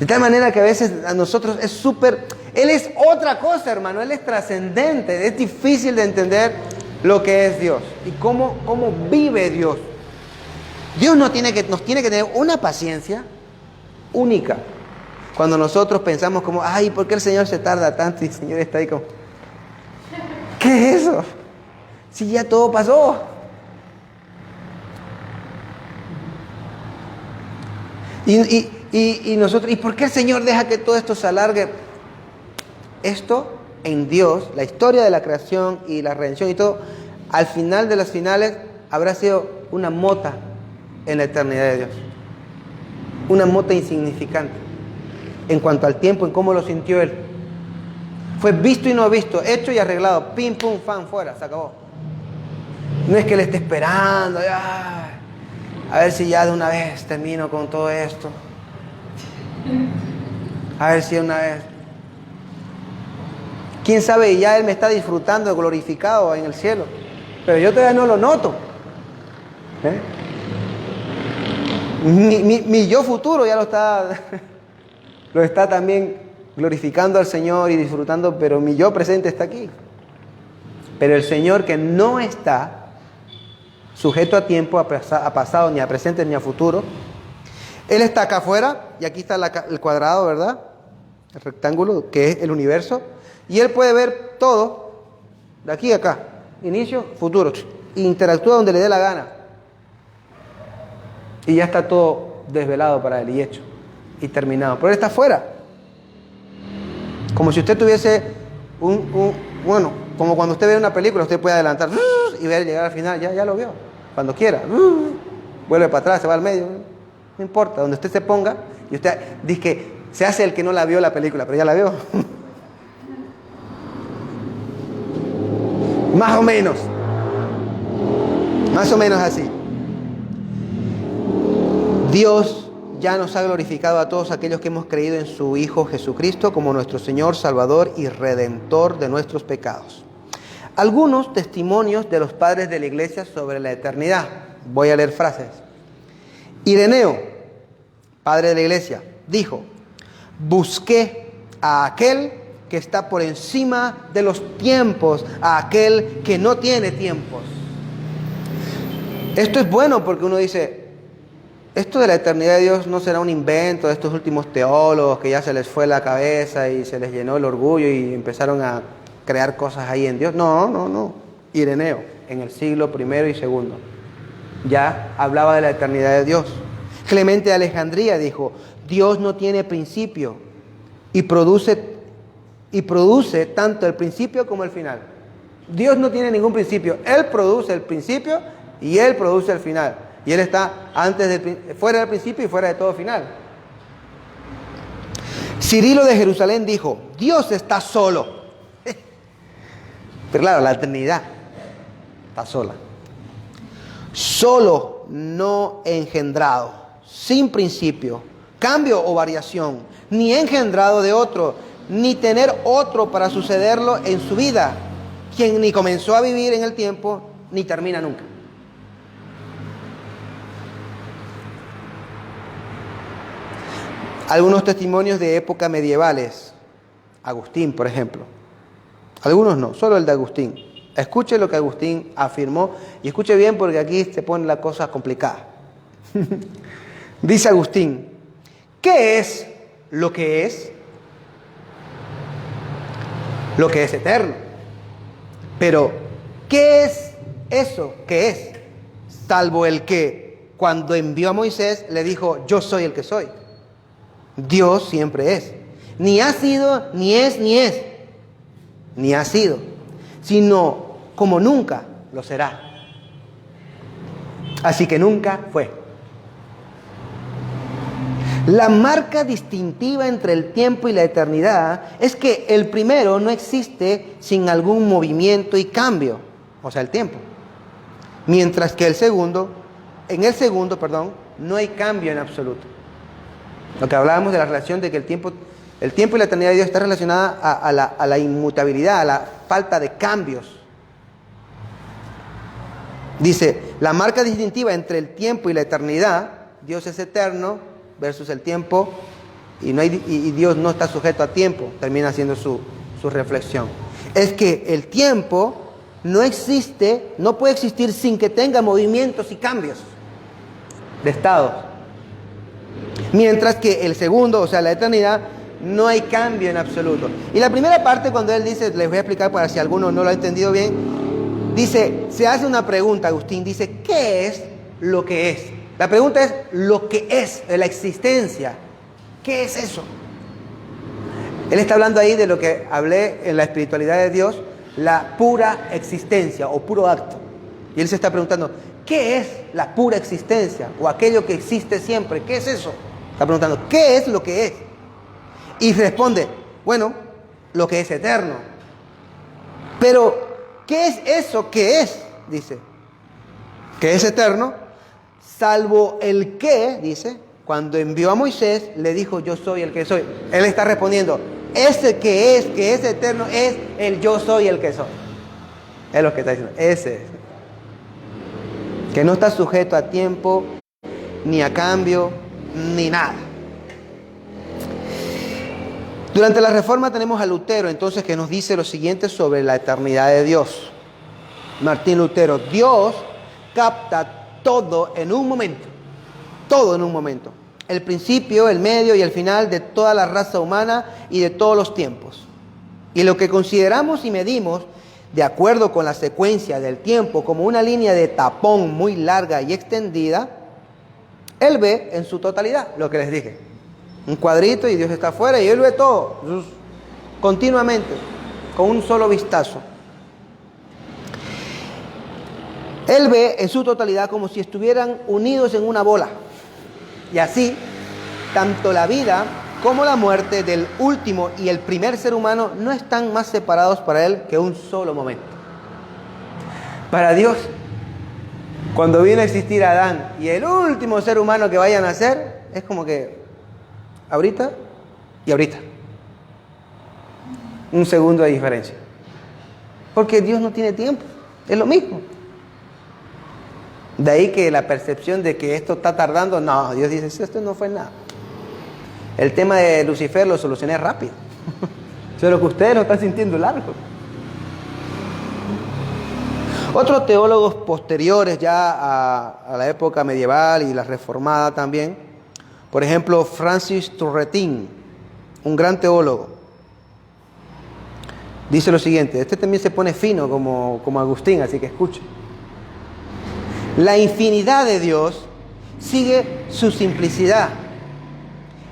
Speaker 1: De tal manera que a veces a nosotros es súper... Él es otra cosa, hermano. Él es trascendente. Es difícil de entender lo que es Dios y cómo vive Dios. Dios nos tiene que tener una paciencia única. Cuando nosotros pensamos como, ay, ¿por qué el Señor se tarda tanto? Y el Señor está ahí como, ¿qué es eso? Si ya todo pasó. Y nosotros, ¿y por qué el Señor deja que todo esto se alargue? Esto en Dios, la historia de la creación y la redención y todo, al final de las finales habrá sido una mota en la eternidad de Dios. Una mota insignificante en cuanto al tiempo, en cómo lo sintió Él. Fue visto y no visto, hecho y arreglado, pim, pum, fan, fuera, se acabó. No es que Él esté esperando, a ver si ya de una vez termino con todo esto. A ver si de una vez. ¿Quién sabe? Y ya Él me está disfrutando, glorificado en el cielo. Pero yo todavía no lo noto. Mi yo futuro ya lo está también glorificando al Señor y disfrutando, pero mi yo presente está aquí. Pero el Señor que no está sujeto a tiempo, a pasado, ni a presente, ni a futuro, Él está acá afuera, y aquí está el cuadrado, ¿verdad? el rectángulo que es el universo, y Él puede ver todo de aquí a acá, inicio, futuro, e interactúa donde le dé la gana. Y ya está todo desvelado para Él y hecho, y terminado. Pero Él está afuera. Como si usted tuviese bueno, como cuando usted ve una película, usted puede adelantar y ver llegar al final, ya lo vio, cuando quiera. Vuelve para atrás, se va al medio, no importa, donde usted se ponga, y usted dice que se hace el que no la vio la película, pero ya la vio. Más o menos así. Dios ya nos ha glorificado a todos aquellos que hemos creído en su Hijo Jesucristo como nuestro Señor, Salvador y Redentor de nuestros pecados. Algunos testimonios de los padres de la iglesia sobre la eternidad. Voy a leer frases. Ireneo, padre de la iglesia, dijo: busqué a aquel que está por encima de los tiempos, a aquel que no tiene tiempos. Esto es bueno porque uno dice, esto de la eternidad de Dios no será un invento de estos últimos teólogos que ya se les fue la cabeza y se les llenó el orgullo y empezaron a crear cosas ahí en Dios. No. Ireneo, en el siglo I y II, ya hablaba de la eternidad de Dios. Clemente de Alejandría dijo: Dios no tiene principio y produce tanto el principio como el final. Dios no tiene ningún principio. Él produce el principio y Él produce el final. Y Él está fuera del principio y fuera de todo final. Cirilo de Jerusalén dijo: Dios está solo. Pero claro, la eternidad está sola. Solo, no engendrado, sin principio, cambio o variación, ni engendrado de otro, ni tener otro para sucederlo en su vida, quien ni comenzó a vivir en el tiempo, ni termina nunca. Algunos testimonios de época medievales. Agustín, por ejemplo. Algunos no, solo el de Agustín. Escuche lo que Agustín afirmó y escuche bien porque aquí se pone la cosa complicada. Dice Agustín: ¿qué es lo que es? Lo que es eterno. Pero, ¿qué es eso que es? Salvo el que, cuando envió a Moisés, le dijo: yo soy el que soy. Dios siempre es. Ni ha sido, ni es, ni ha sido, sino como nunca lo será. Así que nunca fue. La marca distintiva entre el tiempo y la eternidad es que el primero no existe sin algún movimiento y cambio, o sea, el tiempo. Mientras que en el segundo, no hay cambio en absoluto. Lo que hablábamos de la relación de que el tiempo y la eternidad de Dios está relacionada a la inmutabilidad, a la falta de cambios. Dice, la marca distintiva entre el tiempo y la eternidad, Dios es eterno versus el tiempo, y Dios no está sujeto a tiempo, termina haciendo su reflexión. Es que el tiempo no existe, no puede existir sin que tenga movimientos y cambios de estados. Mientras que el segundo, o sea, la eternidad, no hay cambio en absoluto. Y la primera parte, cuando él dice, les voy a explicar para si alguno no lo ha entendido bien, dice, se hace una pregunta, Agustín, dice, ¿qué es lo que es? La pregunta es lo que es, de la existencia. ¿Qué es eso? Él está hablando ahí de lo que hablé en la espiritualidad de Dios, la pura existencia o puro acto. Y él se está preguntando, ¿qué es la pura existencia? O aquello que existe siempre, ¿qué es eso? Está preguntando, ¿qué es lo que es? Y responde, bueno, lo que es eterno. Pero, ¿qué es eso que es? Dice, que es eterno, salvo el que, dice, cuando envió a Moisés, le dijo, yo soy el que soy. Él está respondiendo, ese que es eterno, es el yo soy el que soy. Es lo que está diciendo, ese es. Que no está sujeto a tiempo, ni a cambio, ni nada. Durante la Reforma tenemos a Lutero, entonces, que nos dice lo siguiente sobre la eternidad de Dios. Martín Lutero, Dios capta todo en un momento. Todo en un momento. el principio, el medio y el final de toda la raza humana y de todos los tiempos. Y lo que consideramos y medimos, de acuerdo con la secuencia del tiempo, como una línea de tapón muy larga y extendida, Él ve en su totalidad, lo que les dije. Un cuadrito y Dios está afuera y Él ve todo, continuamente, con un solo vistazo. Él ve en su totalidad como si estuvieran unidos en una bola. Y así, tanto la vida como la muerte del último y el primer ser humano no están más separados para Él que un solo momento. Para Dios, cuando viene a existir Adán y el último ser humano que vaya a nacer, es como que ahorita y ahorita. Un segundo de diferencia. Porque Dios no tiene tiempo, es lo mismo. De ahí que la percepción de que esto está tardando, no, Dios dice, esto no fue nada. El tema de Lucifer lo solucioné rápido. Solo que ustedes lo están sintiendo largo. Otros teólogos posteriores ya a la época medieval y la reformada también, por ejemplo, Francis Turretin, un gran teólogo, dice lo siguiente, este también se pone fino como Agustín, así que escuche. La infinidad de Dios sigue su simplicidad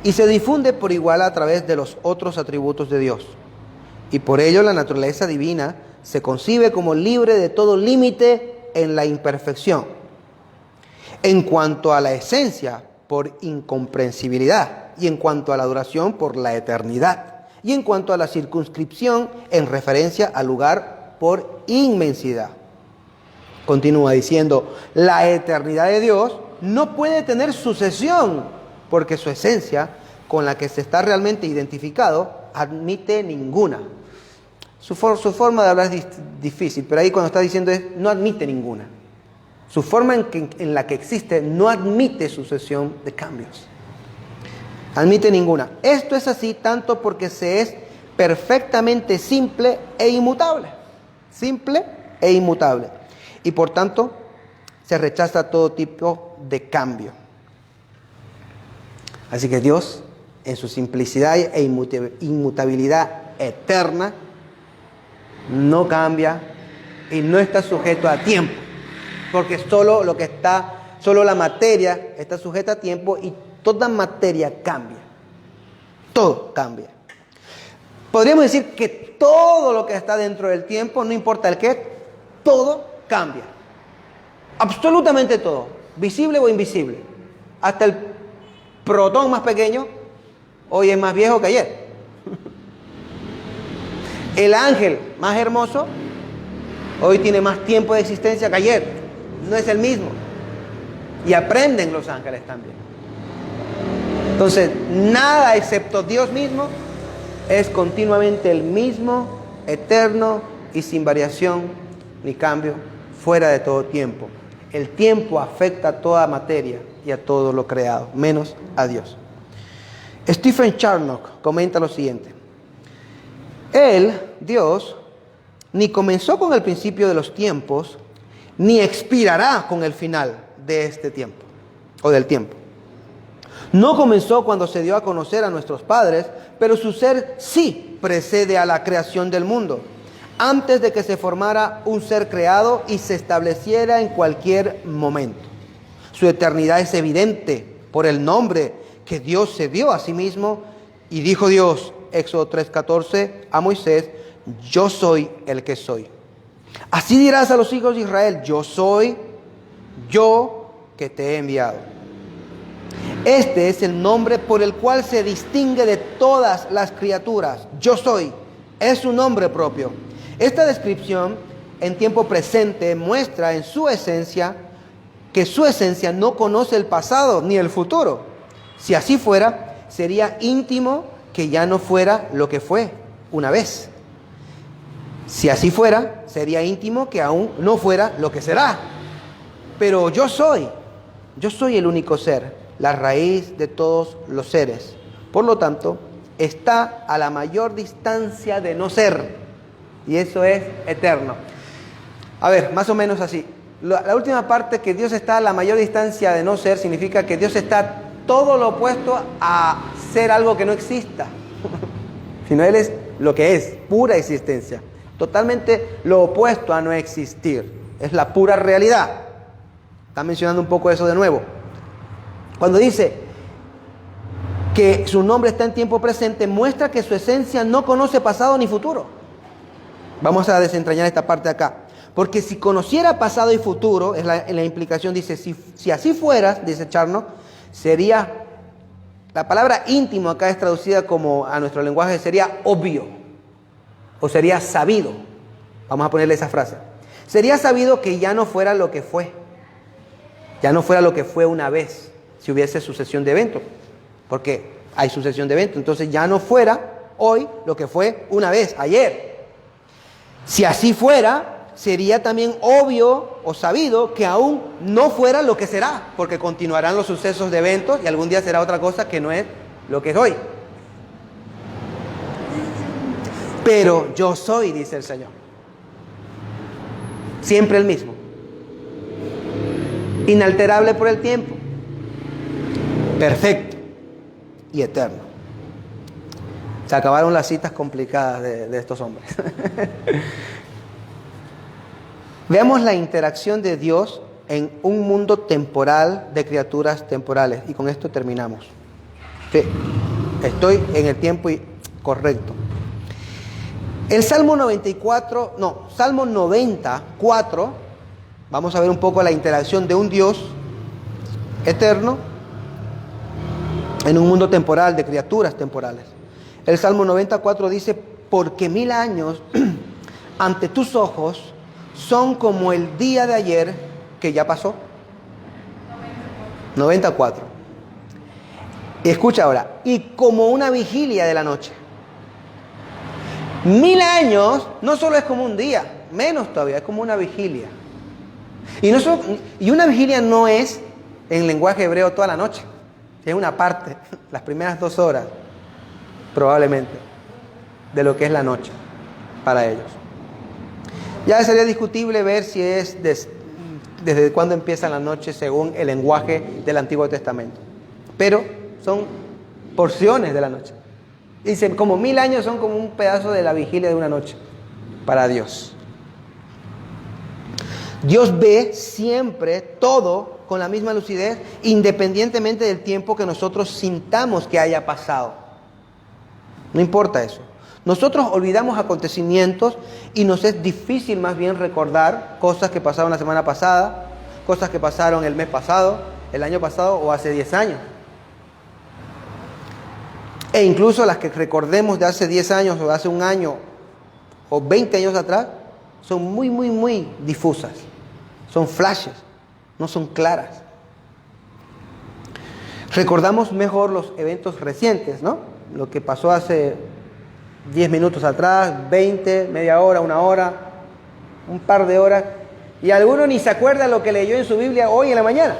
Speaker 1: y se difunde por igual a través de los otros atributos de Dios. Y por ello la naturaleza divina se concibe como libre de todo límite en la imperfección. En cuanto a la esencia, por incomprensibilidad, y en cuanto a la duración, por la eternidad, y en cuanto a la circunscripción, en referencia al lugar, por inmensidad. Continúa diciendo, la eternidad de Dios no puede tener sucesión, porque su esencia, con la que se está realmente identificado, admite ninguna. Su forma de hablar es difícil, pero ahí cuando está diciendo es, no admite ninguna. Su forma en la que existe no admite sucesión de cambios. Admite ninguna. Esto es así tanto porque se es perfectamente simple e inmutable. Simple e inmutable. Y por tanto, se rechaza todo tipo de cambio. Así que Dios, en su simplicidad e inmutabilidad eterna, no cambia y no está sujeto a tiempo. Porque solo la materia está sujeta a tiempo y toda materia cambia. Todo cambia. Podríamos decir que todo lo que está dentro del tiempo, no importa el qué, todo cambia. Absolutamente todo. Visible o invisible. Hasta el protón más pequeño, hoy es más viejo que ayer. El ángel más hermoso, hoy tiene más tiempo de existencia que ayer. No es el mismo. Y aprenden los ángeles también. Entonces, nada excepto Dios mismo es continuamente el mismo, eterno y sin variación ni cambio, fuera de todo tiempo. El tiempo afecta a toda materia y a todo lo creado, menos a Dios. Stephen Charnock comenta lo siguiente. Él, Dios, ni comenzó con el principio de los tiempos, ni expirará con el final de este tiempo, o del tiempo. No comenzó cuando se dio a conocer a nuestros padres, pero su ser sí precede a la creación del mundo, antes de que se formara un ser creado y se estableciera en cualquier momento. Su eternidad es evidente por el nombre que Dios se dio a sí mismo, y dijo Dios, Éxodo 3:14, a Moisés, yo soy el que soy. Así dirás a los hijos de Israel, yo soy yo que te he enviado. Este es el nombre por el cual se distingue de todas las criaturas. Yo soy, es su nombre propio. Esta descripción en tiempo presente muestra en su esencia que su esencia no conoce el pasado ni el futuro. Si así fuera, sería íntimo que ya no fuera lo que fue una vez. Si así fuera, sería íntimo que aún no fuera lo que será. Pero yo soy el único ser, la raíz de todos los seres. Por lo tanto, está a la mayor distancia de no ser. Y eso es eterno. A ver, más o menos así. La última parte, que Dios está a la mayor distancia de no ser, significa que Dios está todo lo opuesto a ser algo que no exista, sino Él es lo que es, pura existencia. Totalmente lo opuesto a no existir. Es la pura realidad. Está mencionando un poco eso de nuevo. Cuando dice que su nombre está en tiempo presente, muestra que su esencia no conoce pasado ni futuro. Vamos a desentrañar esta parte de acá. Porque si conociera pasado y futuro, es la implicación, dice, si así fueras, dice Charnock, sería, la palabra íntimo acá es traducida como a nuestro lenguaje, sería obvio, o sería sabido. Vamos a ponerle esa frase. Sería sabido que ya no fuera lo que fue. Ya no fuera lo que fue una vez, si hubiese sucesión de eventos. Porque hay sucesión de eventos. Entonces ya no fuera hoy lo que fue una vez, ayer. Si así fuera, sería también obvio o sabido que aún no fuera lo que será, porque continuarán los sucesos de eventos y algún día será otra cosa que no es lo que es hoy. Pero yo soy, dice el Señor. Siempre el mismo. Inalterable por el tiempo. Perfecto y eterno. Se acabaron las citas complicadas de estos hombres. Veamos la interacción de Dios en un mundo temporal de criaturas temporales. Y con esto terminamos. Sí, estoy en el tiempo correcto. El Salmo 94, vamos a ver un poco la interacción de un Dios eterno en un mundo temporal de criaturas temporales. El Salmo 94 dice, porque 1000 años ante tus ojos son como el día de ayer que ya pasó. 94. Y escucha ahora, y como una vigilia de la noche. 1000 años no solo es como un día, menos todavía, es como una vigilia. Y una vigilia no es en lenguaje hebreo toda la noche, es una parte, las primeras 2 horas, probablemente, de lo que es la noche para ellos. Ya sería discutible ver si es desde cuándo empieza la noche según el lenguaje del Antiguo Testamento. Pero son porciones de la noche. Dice, como 1000 años son como un pedazo de la vigilia de una noche para Dios. Dios ve siempre todo con la misma lucidez, independientemente del tiempo que nosotros sintamos que haya pasado. No importa eso. Nosotros olvidamos acontecimientos y nos es difícil más bien recordar cosas que pasaron la semana pasada, cosas que pasaron el mes pasado, el año pasado o hace 10 años. E incluso las que recordemos de hace 10 años o de hace un año o 20 años atrás son muy, muy, muy difusas. Son flashes, no son claras. Recordamos mejor los eventos recientes, ¿no? Lo que pasó hace 10 minutos atrás, 20, media hora, 1 hora, un par de horas. Y alguno ni se acuerda lo que leyó en su Biblia hoy en la mañana.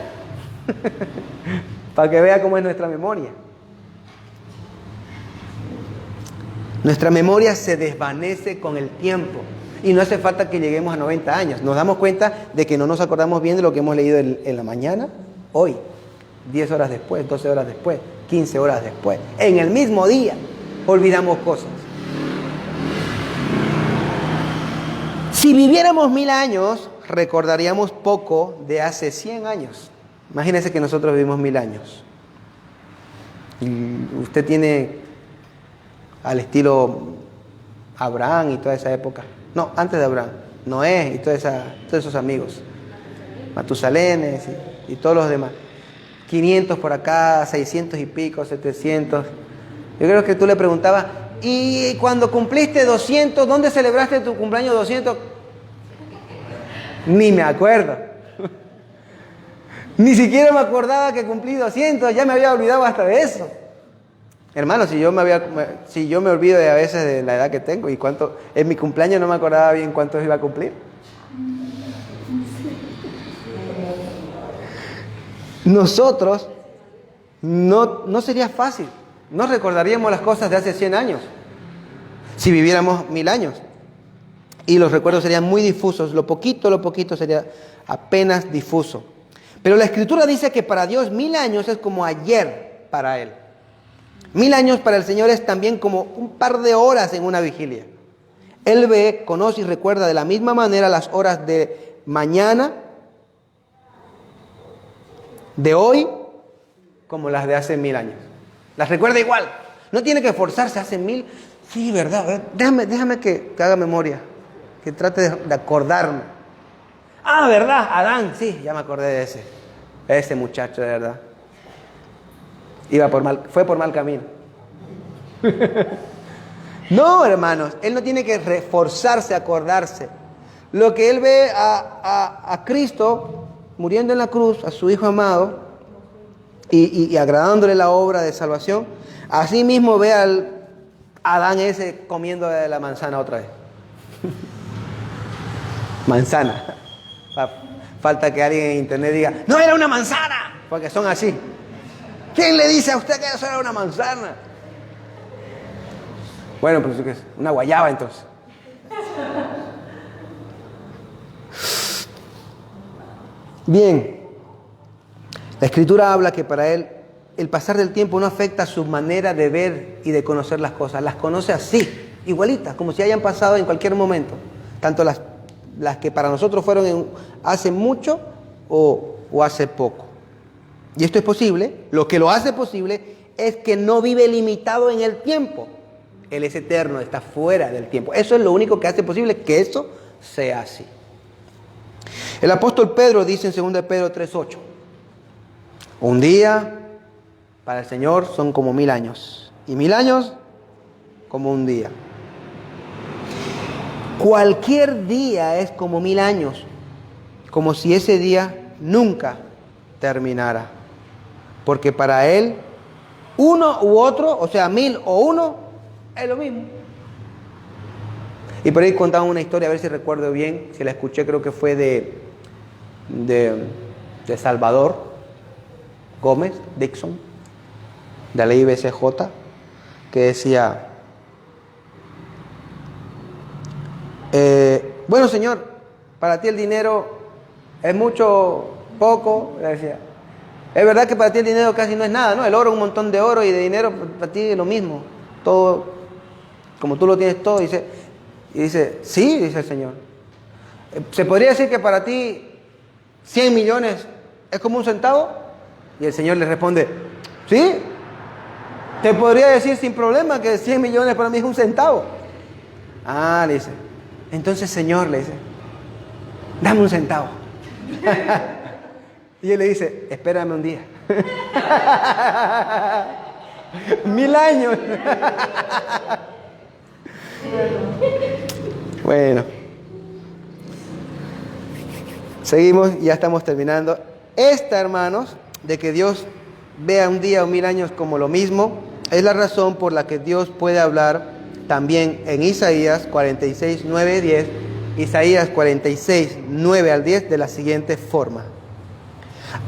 Speaker 1: Para que vea cómo es nuestra memoria. Nuestra memoria se desvanece con el tiempo. Y no hace falta que lleguemos a 90 años. Nos damos cuenta de que no nos acordamos bien de lo que hemos leído en la mañana, hoy, 10 horas después, 12 horas después, 15 horas después. En el mismo día olvidamos cosas. Si viviéramos 1000 años, recordaríamos poco de hace 100 años. Imagínense que nosotros vivimos 1000 años. Y usted tiene al estilo Abraham y toda esa época. No, antes de Abraham. Noé y todos esos amigos. Matusalenes y todos los demás. 500 por acá, 600 y pico, 700. Yo creo que tú le preguntabas, ¿y cuando cumpliste 200, dónde celebraste tu cumpleaños 200? Ni me acuerdo. Ni siquiera me acordaba que cumplí 200, ya me había olvidado hasta de eso. Hermano, si yo me olvido a veces de la edad que tengo y cuánto, en mi cumpleaños no me acordaba bien cuántos iba a cumplir. Nosotros no sería fácil, no recordaríamos las cosas de hace 100 años si viviéramos 1000 años. Y los recuerdos serían muy difusos, lo poquito sería apenas difuso. Pero la Escritura dice que para Dios 1000 años es como ayer para Él. 1000 años para el Señor es también como un par de horas en una vigilia. Él ve, conoce y recuerda de la misma manera las horas de mañana, de hoy, como las de hace 1000 años. Las recuerda igual. No tiene que esforzarse, hace 1000. Sí, verdad. Déjame que haga memoria. Que trate de acordarme. Ah, verdad, Adán. Sí, ya me acordé de ese. Ese muchacho, de verdad. Fue por mal camino. No, hermanos. Él no tiene que reforzarse, acordarse. Lo que él ve a Cristo muriendo en la cruz, a su Hijo amado, y agradándole la obra de salvación, así mismo ve al Adán ese comiendo de la manzana otra vez. Manzana. Falta que alguien en internet diga, no era una manzana, porque son así. ¿Quién le dice a usted que eso era una manzana? Bueno, pues ¿qué es? Una guayaba entonces. Bien, la Escritura habla que para él el pasar del tiempo no afecta su manera de ver y de conocer las cosas. Las conoce así, igualitas, como si hayan pasado en cualquier momento. Tanto las que para nosotros fueron hace mucho o hace poco. Y esto es posible. Lo que lo hace posible es que no vive limitado en el tiempo. Él es eterno, está fuera del tiempo. Eso es lo único que hace posible que eso sea así. El apóstol Pedro dice en 2 Pedro 3:8, un día para el Señor son como 1000 años, y 1000 años como un día. Cualquier día es como 1000 años, como si ese día nunca terminara. Porque para Él, uno u otro, o sea, 1000 o uno, es lo mismo. Y por ahí contaba una historia, a ver si recuerdo bien, si la escuché, creo que fue de Salvador Gómez Dixon, de la IBCJ, que decía, bueno, Señor, para ti el dinero es mucho, poco, le decía. Es verdad que para ti el dinero casi no es nada, ¿no? El oro, un montón de oro, y de dinero para ti es lo mismo. Todo, como tú lo tienes todo, y dice, sí, dice el Señor. ¿Se podría decir que para ti 100 millones es como un centavo? Y el Señor le responde, sí, te podría decir sin problema que 100 millones para mí es un centavo. Ah, le dice, entonces Señor, le dice, dame un centavo. Y él le dice, espérame un día. 1000 años. Bueno, seguimos, ya estamos terminando. Hermanos, de que Dios vea un día o 1000 años como lo mismo, es la razón por la que Dios puede hablar también en Isaías 46, 9, 10, Isaías 46, 9 al 10, de la siguiente forma.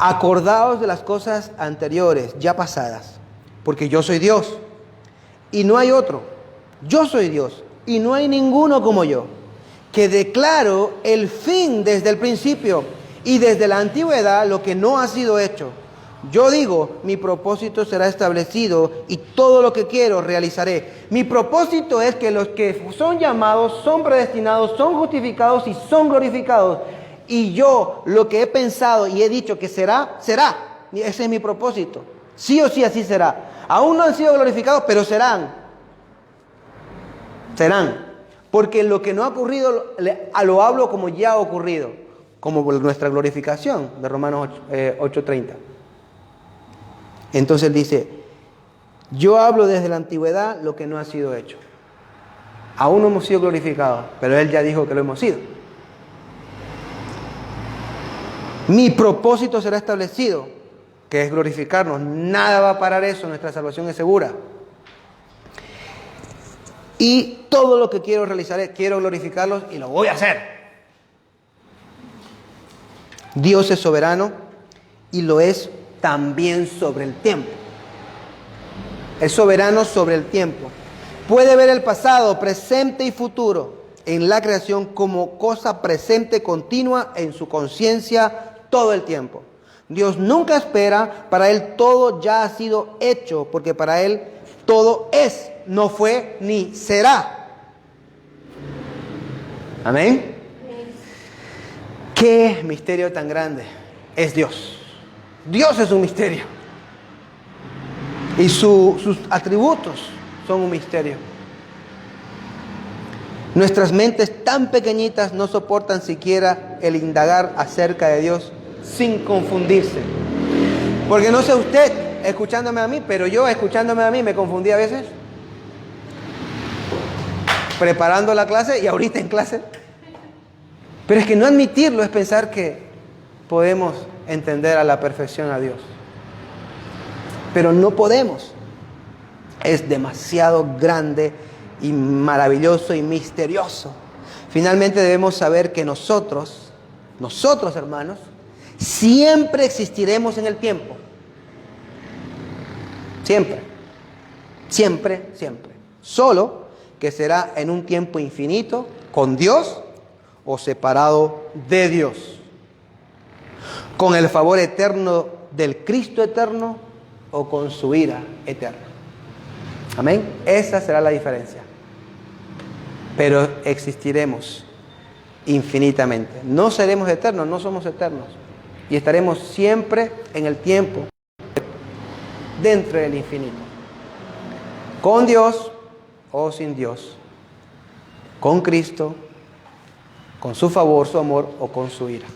Speaker 1: Acordaos de las cosas anteriores, ya pasadas, porque yo soy Dios y no hay otro. Yo soy Dios y no hay ninguno como yo, que declaro el fin desde el principio y desde la antigüedad lo que no ha sido hecho. Yo digo, mi propósito será establecido y todo lo que quiero realizaré. Mi propósito es que los que son llamados, son predestinados, son justificados y son glorificados. Y yo lo que he pensado y he dicho que será, será. Ese es mi propósito. Sí o sí así será. Aún no han sido glorificados, pero serán. Serán. Porque lo que no ha ocurrido, lo hablo como ya ha ocurrido. Como nuestra glorificación de Romanos 8:30. Entonces dice, yo hablo desde la antigüedad lo que no ha sido hecho. Aún no hemos sido glorificados, pero Él ya dijo que lo hemos sido. Mi propósito será establecido, que es glorificarnos. Nada va a parar eso, nuestra salvación es segura. Y todo lo que quiero realizaré, quiero glorificarlos y lo voy a hacer. Dios es soberano y lo es también sobre el tiempo. Es soberano sobre el tiempo. Puede ver el pasado, presente y futuro en la creación como cosa presente continua en su conciencia todo el tiempo. Dios nunca espera, para Él todo ya ha sido hecho, porque para Él todo es, no fue ni será. Amén. Qué misterio tan grande es Dios. Dios es un misterio. Y sus atributos son un misterio. Nuestras mentes tan pequeñitas no soportan siquiera el indagar acerca de Dios sin confundirse. Porque no sé usted escuchándome a mí, pero yo escuchándome a mí me confundí a veces. Preparando la clase y ahorita en clase. Pero es que no admitirlo es pensar que podemos entender a la perfección a Dios. Pero no podemos. Es demasiado grande y maravilloso y misterioso. Finalmente debemos saber que nosotros hermanos, siempre existiremos en el tiempo. Siempre. Siempre, siempre. Solo que será en un tiempo infinito con Dios o separado de Dios. Con el favor eterno del Cristo eterno o con su ira eterna. Amén. Esa será la diferencia. Pero existiremos infinitamente. No seremos eternos, no somos eternos. Y estaremos siempre en el tiempo, dentro del infinito. Con Dios o sin Dios. Con Cristo, con su favor, su amor o con su ira.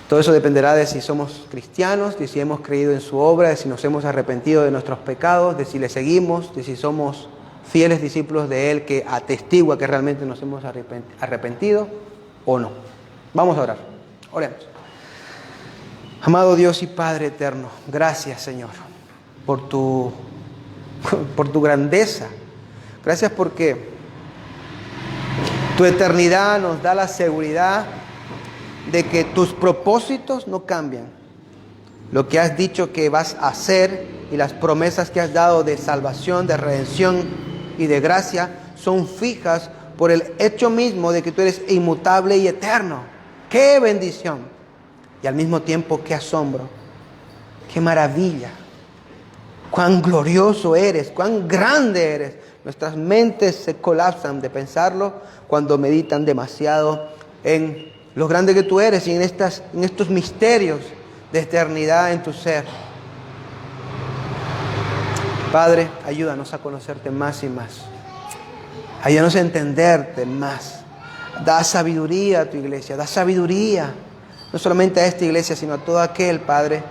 Speaker 1: Todo eso dependerá de si somos cristianos, de si hemos creído en su obra, de si nos hemos arrepentido de nuestros pecados, de si le seguimos, de si somos fieles discípulos de Él que atestigua que realmente nos hemos arrepentido o no. Vamos a orar. Oremos. Amado Dios y Padre eterno, gracias Señor por tu grandeza. Gracias porque tu eternidad nos da la seguridad de que tus propósitos no cambian. Lo que has dicho que vas a hacer y las promesas que has dado de salvación, de redención y de gracia son fijas por el hecho mismo de que tú eres inmutable y eterno. ¡Qué bendición! Y al mismo tiempo, ¡qué asombro! ¡Qué maravilla! ¡Cuán glorioso eres! ¡Cuán grande eres! Nuestras mentes se colapsan de pensarlo cuando meditan demasiado en lo grande que tú eres y en estos misterios de eternidad en tu ser. Padre, ayúdanos a conocerte más y más. Ayúdanos a entenderte más. Da sabiduría a tu iglesia, da sabiduría. No solamente a esta iglesia, sino a todo aquel, Padre,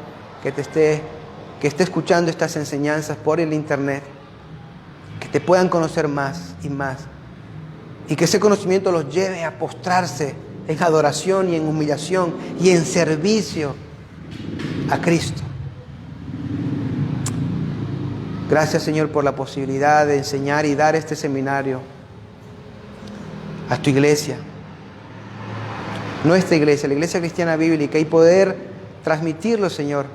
Speaker 1: que esté escuchando estas enseñanzas por el internet. Que te puedan conocer más y más. Y que ese conocimiento los lleve a postrarse en adoración y en humillación y en servicio a Cristo. Gracias, Señor, por la posibilidad de enseñar y dar este seminario a tu iglesia. Nuestra iglesia, la Iglesia Cristiana Bíblica, y poder transmitirlo, Señor,